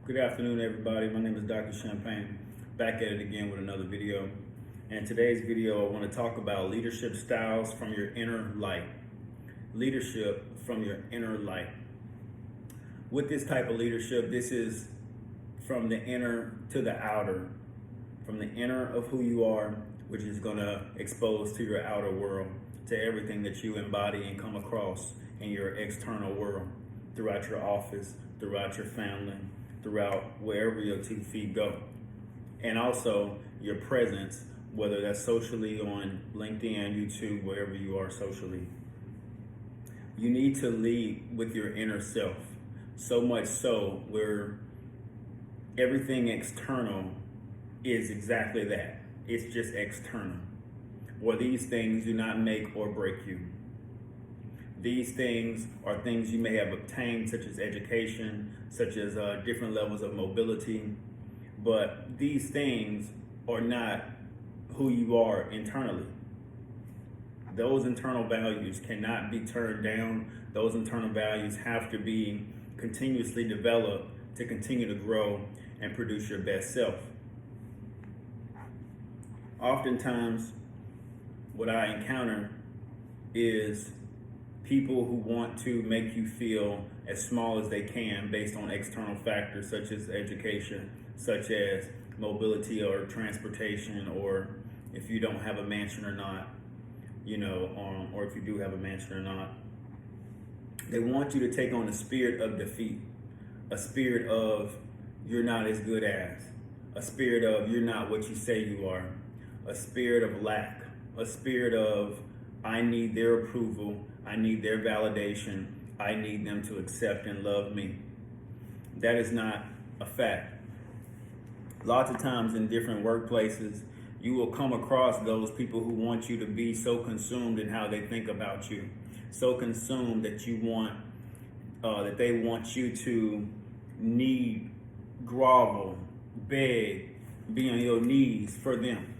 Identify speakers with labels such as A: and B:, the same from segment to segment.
A: Good afternoon, everybody. My name is Dr. Champagne, back at it again with another video. And today's video, I want to talk about leadership styles from your inner light. Leadership from your inner light. With this type of leadership, this is from the inner to the outer. From the inner of who you are, which is going to expose to your outer world, to everything that you embody and come across in your external world, throughout your office, throughout your family, throughout wherever your 2 feet go. And also your presence, whether that's socially on LinkedIn, YouTube, wherever you are socially. You need to lead with your inner self. So much so where everything external is exactly that. It's just external. Or these things do not make or break you. These things are things you may have obtained, such as education, such as different levels of mobility. But these things are not who you are internally. Those internal values cannot be turned down. Those internal values have to be continuously developed to continue to grow and produce your best self. Oftentimes, what I encounter is people who want to make you feel as small as they can based on external factors such as education, such as mobility or transportation, or if you don't have a mansion or not, or if you do have a mansion or not. They want you to take on a spirit of defeat, a spirit of you're not as good as, a spirit of you're not what you say you are, a spirit of lack, a spirit of I need their approval, I need their validation, I need them to accept and love me. That is not a fact. Lots of times in different workplaces, you will come across those people who want you to be so consumed in how they think about you, so consumed that that they want you to need, grovel, beg, be on your knees for them.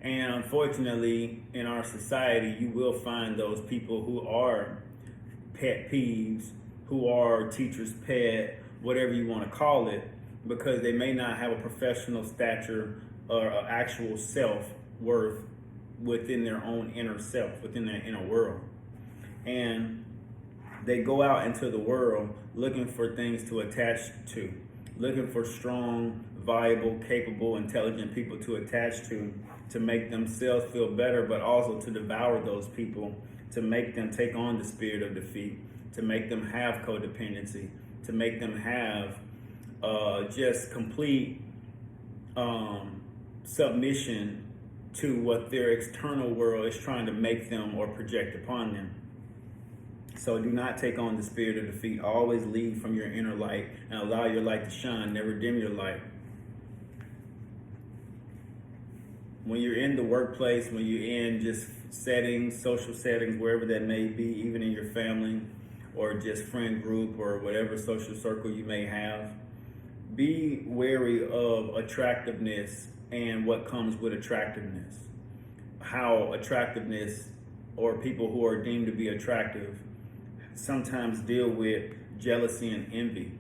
A: And unfortunately, in our society, you will find those people who are pet peeves, who are teacher's pet, whatever you want to call it, because they may not have a professional stature or an actual self-worth within their own inner self, within their inner world. And they go out into the world looking for things to attach to, looking for strong, viable, capable, intelligent people to attach to make themselves feel better, but also to devour those people, to make them take on the spirit of defeat, to make them have codependency, to make them have just complete submission to what their external world is trying to make them or project upon them. So do not take on the spirit of defeat. Always lead from your inner light and allow your light to shine. Never dim your light. When you're in the workplace, when you're in just settings, social settings, wherever that may be, even in your family or just friend group or whatever social circle you may have, be wary of attractiveness and what comes with attractiveness. How attractiveness or people who are deemed to be attractive sometimes deal with jealousy and envy.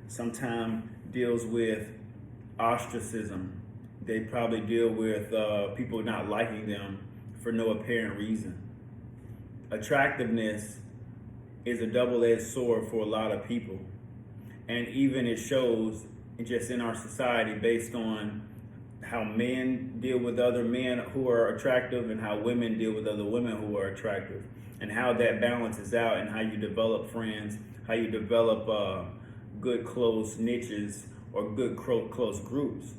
A: Sometimes deals with ostracism. They probably deal with people not liking them for no apparent reason. Attractiveness is a double-edged sword for a lot of people. And even it shows just in our society based on how men deal with other men who are attractive and how women deal with other women who are attractive, and how that balances out and how you develop friends, how you develop good close niches or good close groups.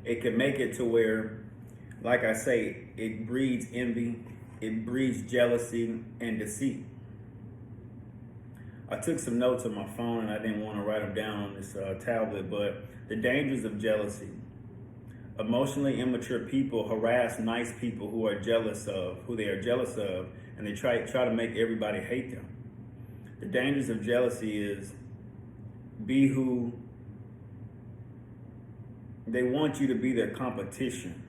A: It can make it to where, like I say, it breeds envy, it breeds jealousy and deceit. I took some notes on my phone and I didn't want to write them down on this tablet, but the dangers of jealousy. Emotionally immature people harass nice people who they are jealous of, and they try to make everybody hate them. The dangers of jealousy is they want you to be their competition.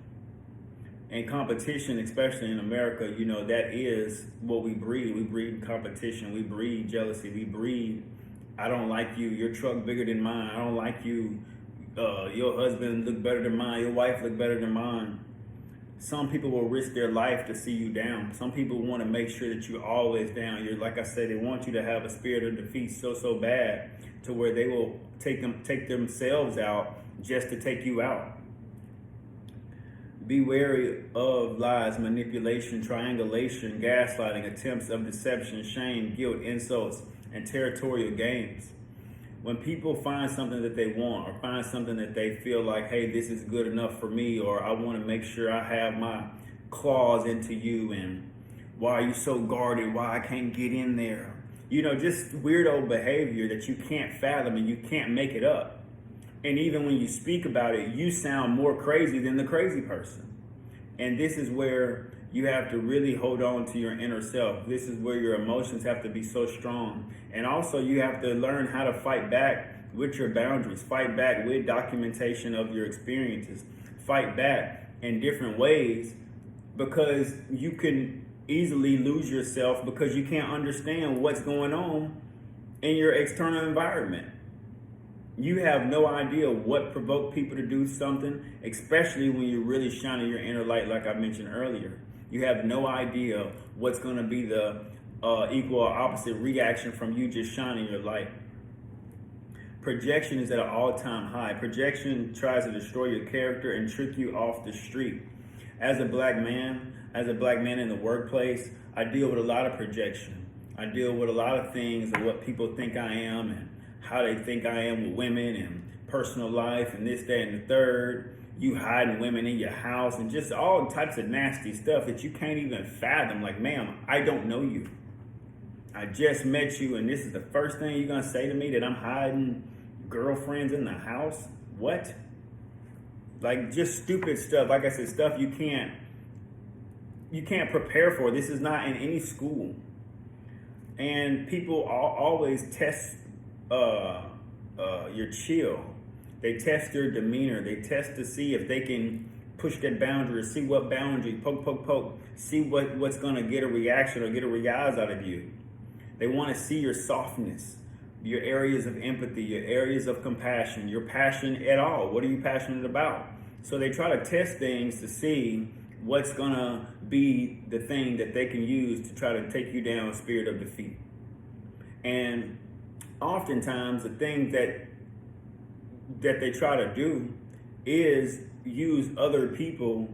A: And competition, especially in America, that is what we breed. We breed competition, we breed jealousy, we breed I don't like you. Your truck bigger than mine. I don't like you. Your husband look better than mine. Your wife look better than mine. Some people will risk their life to see you down. Some people want to make sure that you're always down. You're, like I said, they want you to have a spirit of defeat so bad to where they will take themselves out just to take you out. Be wary of lies, manipulation, triangulation, gaslighting, attempts of deception, shame, guilt, insults, and territorial games. When people find something that they want or find something that they feel like, hey, this is good enough for me, or I want to make sure I have my claws into you, and why are you so guarded? Why I can't get in there? You know, just weirdo behavior that you can't fathom and you can't make it up. And even when you speak about it, you sound more crazy than the crazy person. And this is where you have to really hold on to your inner self. This is where your emotions have to be so strong. And also you have to learn how to fight back with your boundaries, fight back with documentation of your experiences, fight back in different ways, because you can easily lose yourself because you can't understand what's going on in your external environment. You have no idea what provoked people to do something, especially when you're really shining your inner light, like I mentioned earlier. You have no idea what's going to be the equal or opposite reaction from you just shining your light. Projection is at an all-time high. Projection tries to destroy your character and trick you off the street. As a black man in the workplace, I deal with a lot of projection. I deal with a lot of things of what people think I am and how they think I am with women and personal life and this, that, and the third. You hiding women in your house and just all types of nasty stuff that you can't even fathom. Like, ma'am, I don't know you. I just met you and this is the first thing you're gonna say to me, that I'm hiding girlfriends in the house? What? Like, just stupid stuff. Like I said, stuff you can't prepare for. This is not in any school. And people always test your chill. They test your demeanor. They test to see if they can push that boundary, see what boundary, poke, see what's going to get a reaction or get a rise out of you. They want to see your softness, your areas of empathy, your areas of compassion, your passion at all. What are you passionate about? So they try to test things to see what's going to be the thing that they can use to try to take you down a spirit of defeat. And oftentimes the thing that they try to do is use other people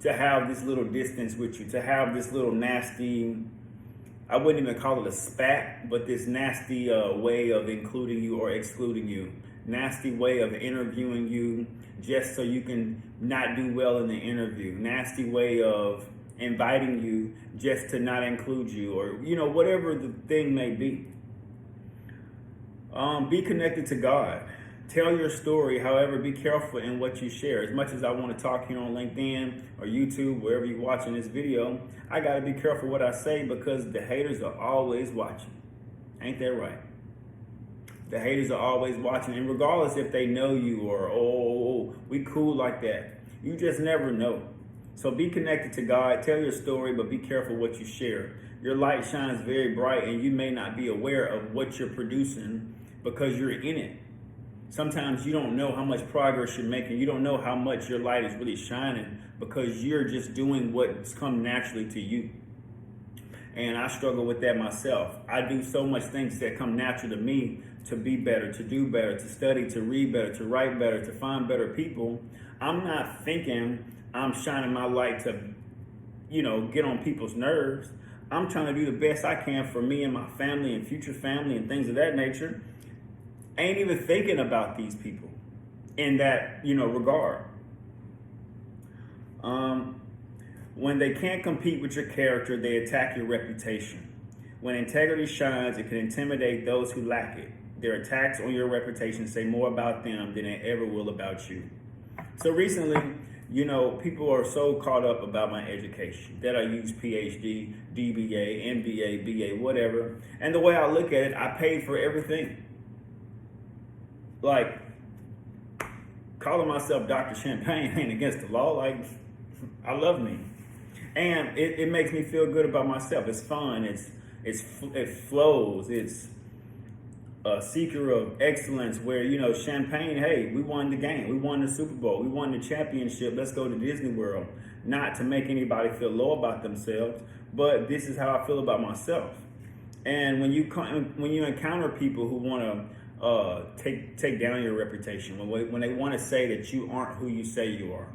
A: to have this little distance with you, to have this little nasty, I wouldn't even call it a spat, but this nasty way of including you or excluding you. Nasty way of interviewing you just so you can not do well in the interview. Nasty way of inviting you just to not include you, or, you know, whatever the thing may be. Be connected to God. Tell your story. However, be careful in what you share. As much as I want to talk here on LinkedIn or YouTube, wherever you're watching this video, I got to be careful what I say because the haters are always watching. Ain't that right? The haters are always watching, and regardless if they know you or, oh, we cool like that. You just never know. So be connected to God. Tell your story, but be careful what you share. Your light shines very bright, and you may not be aware of what you're producing because you're in it. Sometimes you don't know how much progress you're making. You don't know how much your light is really shining because you're just doing what's come naturally to you. And I struggle with that myself. I do so much things that come natural to me, to be better, to do better, to study, to read better, to write better, to find better people. I'm not thinking I'm shining my light to, get on people's nerves. I'm trying to do the best I can for me and my family and future family and things of that nature. Ain't even thinking about these people in that, regard. When they can't compete with your character, they attack your reputation. When integrity shines, it can intimidate those who lack it. Their attacks on your reputation say more about them than they ever will about you. So recently, people are so caught up about my education that I use PhD, DBA, MBA, BA, whatever. And the way I look at it, I paid for everything. Like, calling myself Dr. Champagne ain't against the law. Like, I love me. And it makes me feel good about myself. It's fun. It flows. a seeker of excellence where, Champagne, hey, we won the game. We won the Super Bowl. We won the championship. Let's go to Disney World. Not to make anybody feel low about themselves, but this is how I feel about myself. And when you encounter people who want to take down your reputation, when they want to say that you aren't who you say you are,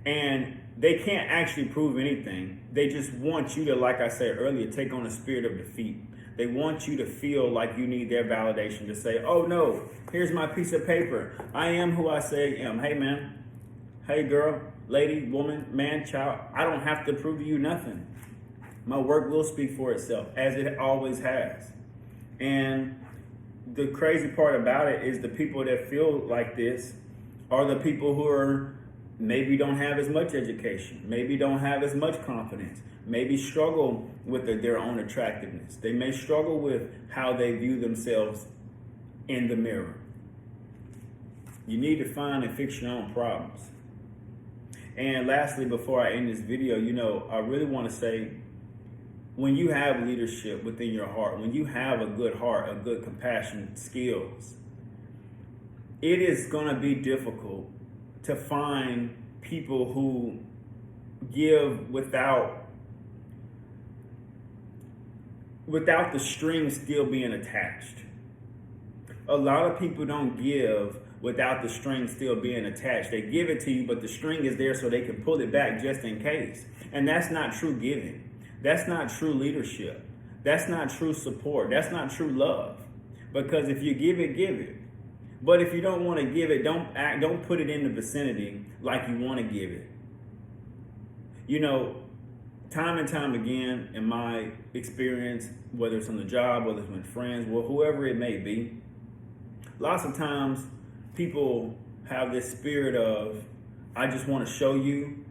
A: and they can't actually prove anything, they just want you to, like I said earlier, take on a spirit of defeat. They want you to feel like you need their validation to say, oh no, here's my piece of paper. I am who I say I am. Hey man, hey girl, lady, woman, man, child, I don't have to prove to you nothing. My work will speak for itself, as it always has. And the crazy part about it is the people that feel like this are the people who are maybe don't have as much education, maybe don't have as much confidence, maybe struggle with their own attractiveness. They may struggle with how they view themselves in the mirror. You need to find and fix your own problems. And lastly, before I end this video, I really want to say, when you have leadership within your heart, when you have a good heart, a good compassion, skills, it is going to be difficult to find people who give without the string still being attached. A lot of people don't give without the string still being attached. They give it to you, but the string is there so they can pull it back just in case. And that's not true giving. That's not true leadership. That's not true support. That's not true love. Because if you give it, give it. But if you don't want to give it, don't put it in the vicinity like you want to give it. Time and time again in my experience, whether it's on the job, whether it's with friends, well, whoever it may be, lots of times people have this spirit of, I just want to show you,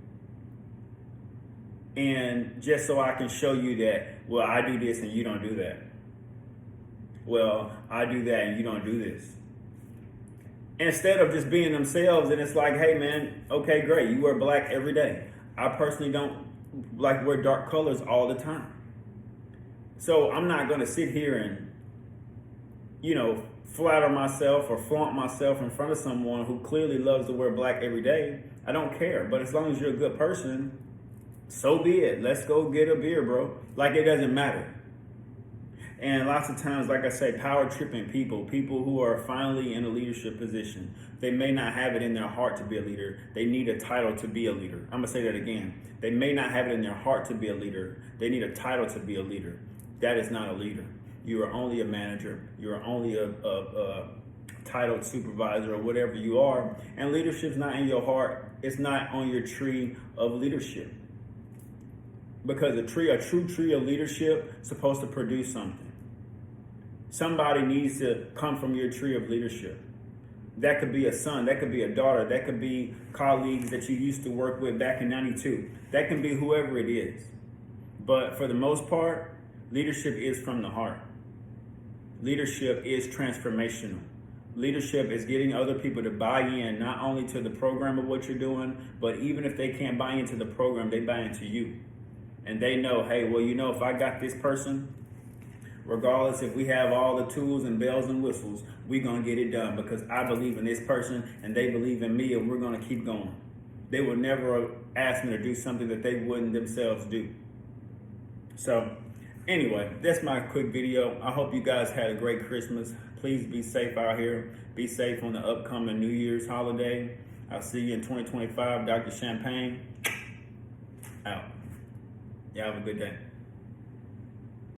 A: and just so I can show you that, well, I do this and you don't do that. Well, I do that and you don't do this. Instead of just being themselves, and it's like, hey man, okay, great, you wear black every day. I personally don't like wear dark colors all the time. So I'm not going to sit here and, flatter myself or flaunt myself in front of someone who clearly loves to wear black every day. I don't care. But as long as you're a good person, so be it. Let's go get a beer, bro. Like it doesn't matter. And lots of times, like I say, power tripping people who are finally in a leadership position, they may not have it in their heart to be a leader. They need a title to be a leader. I'm going to say that again. They may not have it in their heart to be a leader. They need a title to be a leader. That is not a leader. You are only a manager. You are only a titled supervisor or whatever you are. And leadership's not in your heart. It's not on your tree of leadership. Because a true tree of leadership is supposed to produce something. Somebody needs to come from your tree of leadership. That could be a son, that could be a daughter, that could be colleagues that you used to work with back in '92. That can be whoever it is. But for the most part, leadership is from the heart. Leadership is transformational. Leadership is getting other people to buy in, not only to the program of what you're doing, but even if they can't buy into the program, they buy into you. And they know, hey, well, if I got this person, regardless if we have all the tools and bells and whistles, we're going to get it done because I believe in this person and they believe in me and we're going to keep going. They would never ask me to do something that they wouldn't themselves do. So anyway, that's my quick video. I hope you guys had a great Christmas. Please be safe out here. Be safe on the upcoming New Year's holiday. I'll see you in 2025. Dr. Champagne, out. Y'all have a good day.